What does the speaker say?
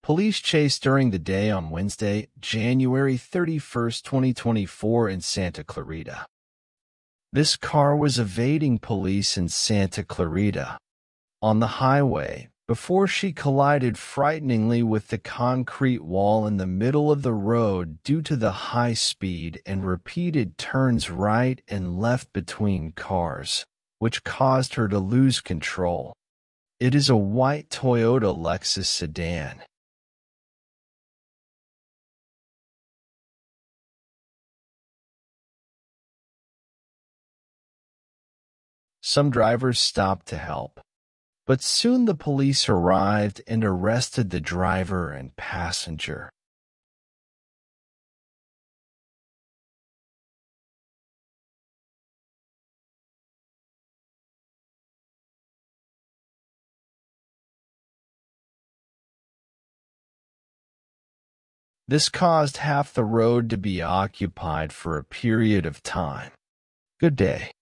Police chased during the day on Wednesday, January 31st, 2024 in Santa Clarita. This car was evading police in Santa Clarita on the highway before she collided frighteningly with the concrete wall in the middle of the road due to the high speed and repeated turns right and left between cars, which caused her to lose control. It is a white Toyota Lexus sedan. Some drivers stopped to help, but soon the police arrived and arrested the driver and passenger. This caused half the road to be occupied for a period of time. Good day.